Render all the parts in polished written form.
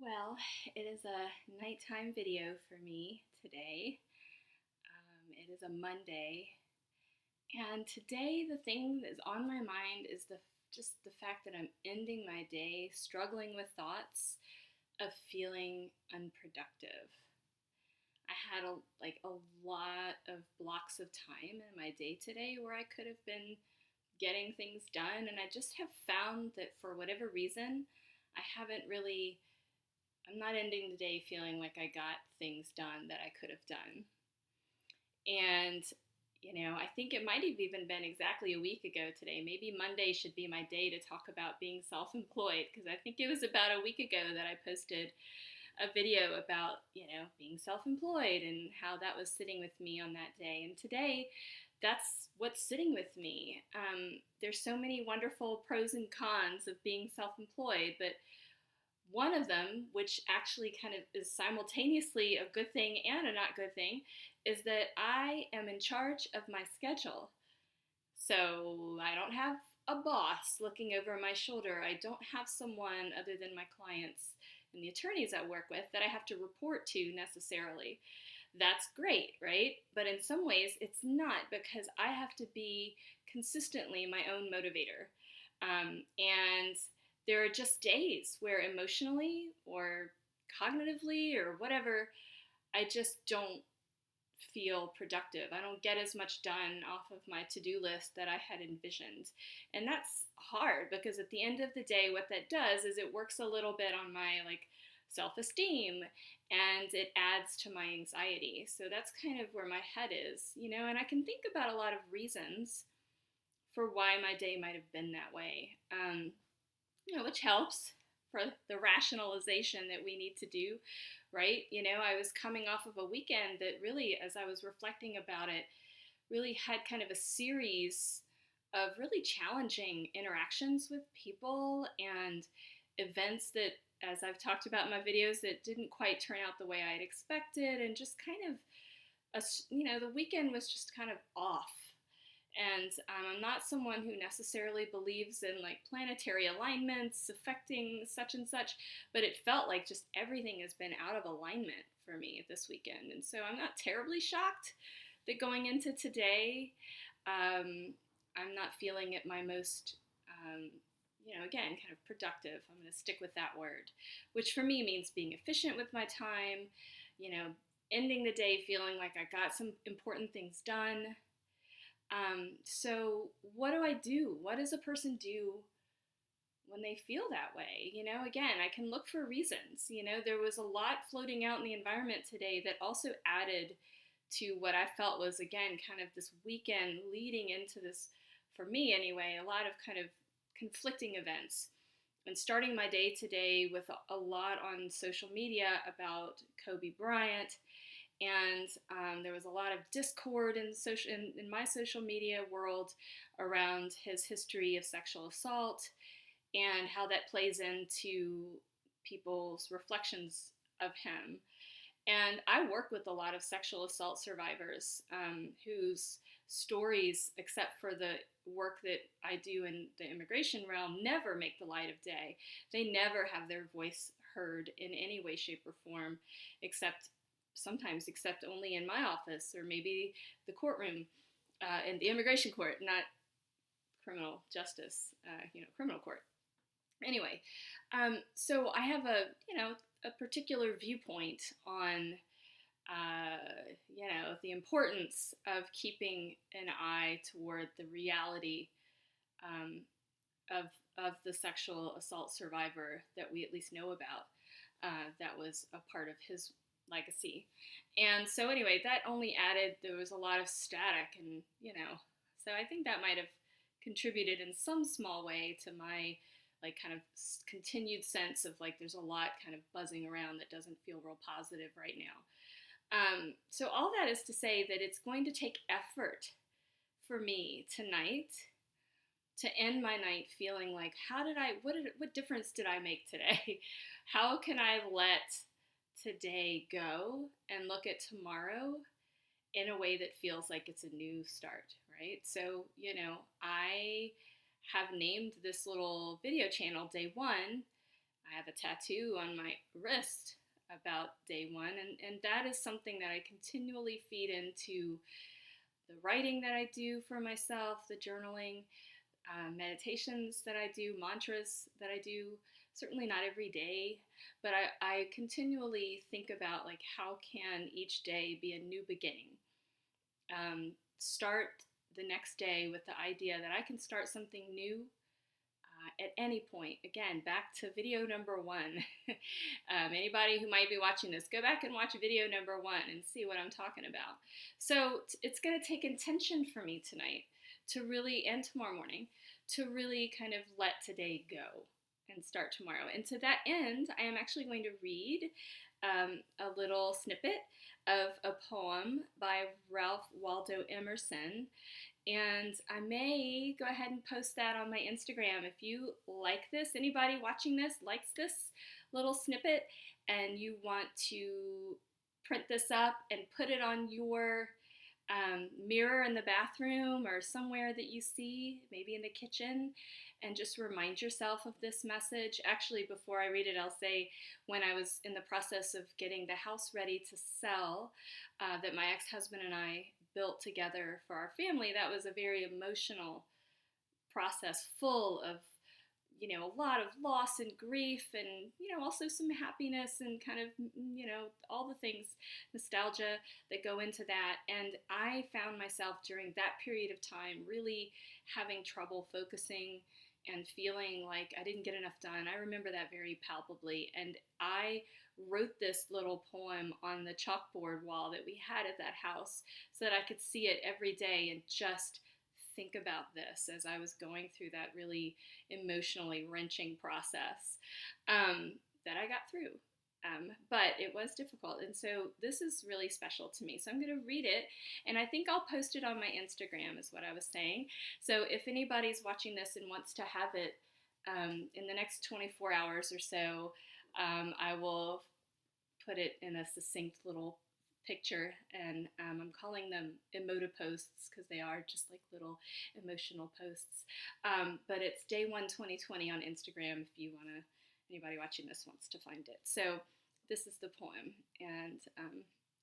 Well, it is a nighttime video for me today. It is a Monday, and today the thing that is on my mind is just the fact that I'm ending my day struggling with thoughts of feeling unproductive. I had a lot of blocks of time in my day today where I could have been getting things done, and I just have found that for whatever reason, I haven't really I'm not ending the day feeling like I got things done that I could have done. And, I think it might have even been exactly a week ago today. Maybe Monday should be my day to talk about being self employed, because I think it was about a week ago that I posted a video about, being self employed and how that was sitting with me on that day. And today, that's what's sitting with me. There's so many wonderful pros and cons of being self employed, but one of them, which actually kind of is simultaneously a good thing and a not good thing, is that I am in charge of my schedule. So I don't have a boss looking over my shoulder. I don't have someone other than my clients and the attorneys I work with that I have to report to necessarily. That's great, right? But in some ways, it's not, because I have to be consistently my own motivator. And there are just days where emotionally or cognitively or whatever, I just don't feel productive. I don't get as much done off of my to-do list that I had envisioned. And that's hard, because at the end of the day, what that does is it works a little bit on my self-esteem, and it adds to my anxiety. So that's kind of where my head is, and I can think about a lot of reasons for why my day might have been that way. Which helps for the rationalization that we need to do, right? I was coming off of a weekend that really, as I was reflecting about it, really had kind of a series of really challenging interactions with people and events that, as I've talked about in my videos, that didn't quite turn out the way I had expected, and just kind of, the weekend was just kind of off. And I'm not someone who necessarily believes in planetary alignments affecting such and such, but it felt like just everything has been out of alignment for me this weekend. And so I'm not terribly shocked that going into today, I'm not feeling at my most, again, kind of productive. I'm going to stick with that word, which for me means being efficient with my time, ending the day feeling like I got some important things done. So what do I do? What does a person do when they feel that way? Again, I can look for reasons. There was a lot floating out in the environment today that also added to what I felt was, again, kind of this weekend leading into this, for me anyway, a lot of kind of conflicting events. And starting my day today with a lot on social media about Kobe Bryant, and there was a lot of discord in my social media world around his history of sexual assault and how that plays into people's reflections of him. And I work with a lot of sexual assault survivors whose stories, except for the work that I do in the immigration realm, never make the light of day. They never have their voice heard in any way, shape, or form, except only in my office, or maybe the courtroom, in the immigration court, not criminal justice, criminal court. Anyway, so I have a particular viewpoint on, the importance of keeping an eye toward the reality of the sexual assault survivor that we at least know about, that was a part of his legacy. And so anyway, that only added, there was a lot of static, and so I think that might have contributed in some small way to my kind of continued sense of there's a lot kind of buzzing around that doesn't feel real positive right now. So all that is to say that it's going to take effort for me tonight to end my night feeling like, what difference did I make today? How can I let today go and look at tomorrow in a way that feels like it's a new start, right? So, I have named this little video channel Day One, I have a tattoo on my wrist about day one, and that is something that I continually feed into the writing that I do for myself, the journaling, meditations that I do, mantras that I do. Certainly not every day, but I continually think about like how can each day be a new beginning. Start the next day with the idea that I can start something new at any point. Again, back to video number one. Anybody who might be watching this, go back and watch video number one and see what I'm talking about. So it's going to take intention for me tonight to really, and tomorrow morning, to really kind of let today go and start tomorrow. And to that end, I am actually going to read a little snippet of a poem by Ralph Waldo Emerson. And I may go ahead and post that on my Instagram. If you like this, anybody watching this likes this little snippet, and you want to print this up and put it on your mirror in the bathroom or somewhere that you see, maybe in the kitchen, and just remind yourself of this message. Actually, before I read it, I'll say when I was in the process of getting the house ready to sell, that my ex-husband and I built together for our family, that was a very emotional process full of, a lot of loss and grief and, also some happiness and kind of, all the things, nostalgia that go into that. And I found myself during that period of time really having trouble focusing and feeling like I didn't get enough done. I remember that very palpably. And I wrote this little poem on the chalkboard wall that we had at that house so that I could see it every day and just think about this as I was going through that really emotionally wrenching process that I got through. But it was difficult, and so this is really special to me. So I'm going to read it, and I think I'll post it on my Instagram, is what I was saying. So if anybody's watching this and wants to have it in the next 24 hours or so, I will put it in a succinct little picture, and I'm calling them emotive posts because they are just like little emotional posts. But it's day one 2020 on Instagram if anybody watching this wants to find it. So this is the poem, and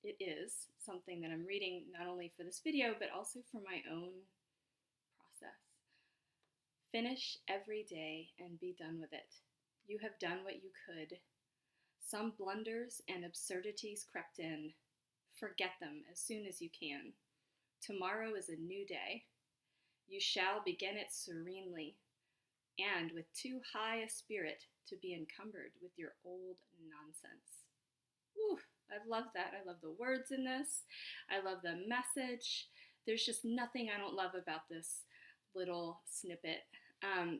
it is something that I'm reading not only for this video but also for my own process. Finish every day and be done with it. You have done what you could. Some blunders and absurdities crept in. Forget them as soon as you can. Tomorrow is a new day. You shall begin it serenely, and with too high a spirit to be encumbered with your old nonsense. Whew, I love that. I love the words in this. I love the message. There's just nothing I don't love about this little snippet.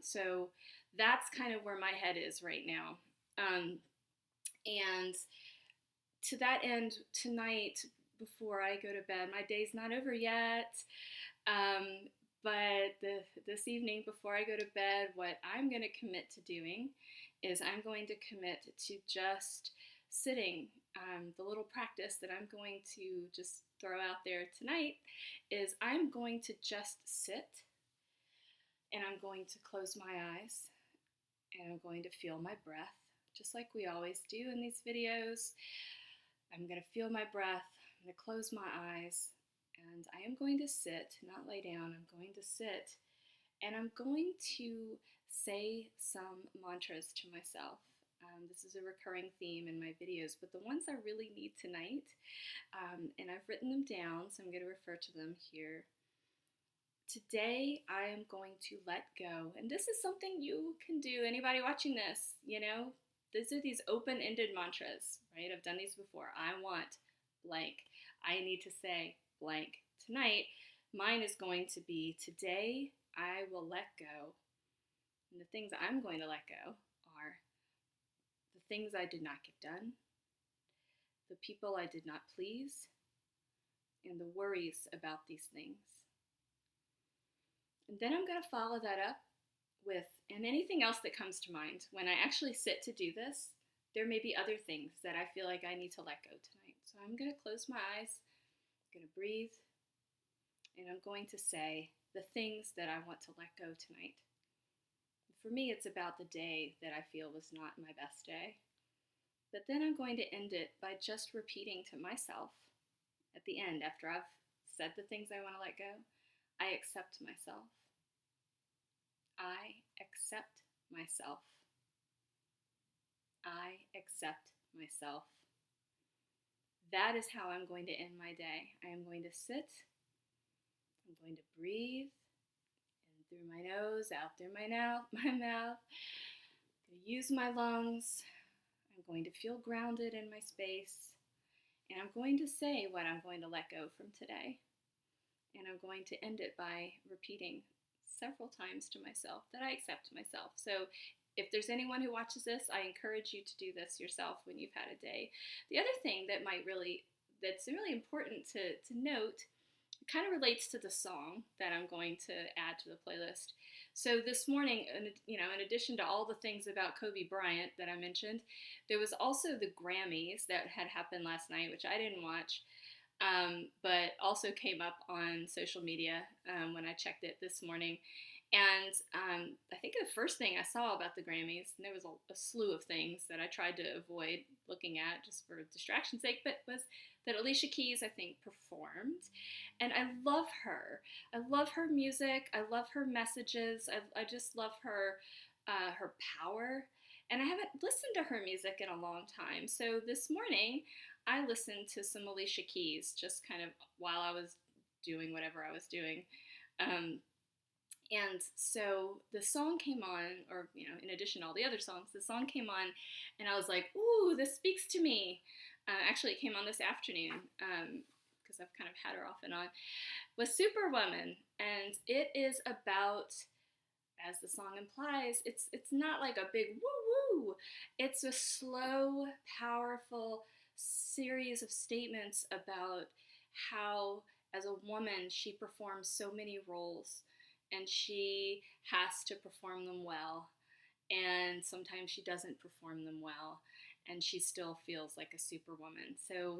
So that's kind of where my head is right now. And to that end, tonight, before I go to bed, my day's not over yet, but this evening before I go to bed, what I'm going to commit to doing is I'm going to commit to just sitting. The little practice that I'm going to just throw out there tonight is I'm going to just sit, and I'm going to close my eyes, and I'm going to feel my breath, just like we always do in these videos. I'm going to feel my breath, I'm going to close my eyes, and I am going to sit, not lay down, I'm going to sit, and I'm going to say some mantras to myself. This is a recurring theme in my videos, but the ones I really need tonight, and I've written them down, so I'm going to refer to them here. Today, I am going to let go, and this is something you can do. Anybody watching this, these are these open-ended mantras, right? I've done these before. I want blank. I need to say blank. Tonight, mine is going to be, today I will let go. And the things I'm going to let go are the things I did not get done, the people I did not please, and the worries about these things. And then I'm going to follow that up with, and anything else that comes to mind. When I actually sit to do this, there may be other things that I feel like I need to let go tonight. So I'm going to close my eyes, I'm going to breathe, and I'm going to say the things that I want to let go tonight. The for me, it's about the day that I feel was not my best day. But then I'm going to end it by just repeating to myself at the end, after I've said the things I want to let go, I accept myself. I accept myself. I accept myself. That is how I'm going to end my day. I am going to sit. I'm going to breathe in through my nose, out through my mouth. I'm going to use my lungs. I'm going to feel grounded in my space. And I'm going to say what I'm going to let go from today. And I'm going to end it by repeating several times to myself that I accept myself. So if there's anyone who watches this, I encourage you to do this yourself when you've had a day. The other thing that's really important to note, kind of relates to the song that I'm going to add to the playlist. So this morning, in addition to all the things about Kobe Bryant that I mentioned, there was also the Grammys that had happened last night, which I didn't watch, but also came up on social media when I checked it this morning. And I think the first thing I saw about the Grammys, and there was a slew of things that I tried to avoid looking at just for distraction's sake, but was that Alicia Keys, I think, performed. And I love her. I love her music. I love her messages. I just love her power. And I haven't listened to her music in a long time. So this morning, I listened to some Alicia Keys just kind of while I was doing whatever I was doing. And so the song came on, or, in addition to all the other songs, the song came on, and I was like, ooh, this speaks to me. Actually, it came on this afternoon, because I've kind of had her off and on, was Superwoman. And it is about, as the song implies, it's not like a big woo-woo. It's a slow, powerful series of statements about how, as a woman, she performs so many roles, and she has to perform them well, and sometimes she doesn't perform them well, and she still feels like a superwoman. So,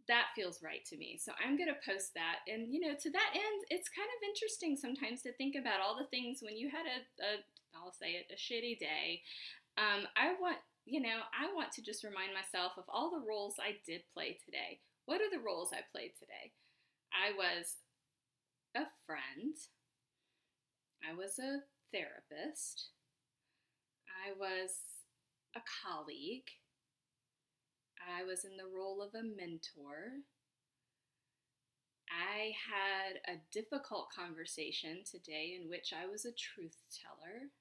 that feels right to me. So I'm going to post that. And, to that end, it's kind of interesting sometimes to think about all the things when you had I'll say it, a shitty day. I want to just remind myself of all the roles I did play today. What are the roles I played today? I was a friend. I was a therapist. I was a colleague. I was in the role of a mentor. I had a difficult conversation today in which I was a truth teller.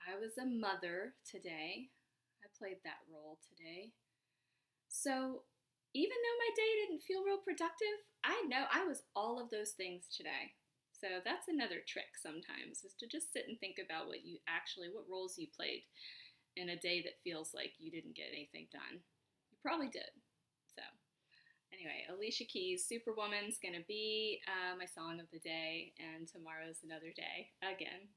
I was a mother today. I played that role today. So even though my day didn't feel real productive, I know I was all of those things today. So that's another trick sometimes, is to just sit and think about what roles you played in a day that feels like you didn't get anything done. You probably did. So anyway, Alicia Keys' Superwoman's going to be my song of the day, and tomorrow's another day again.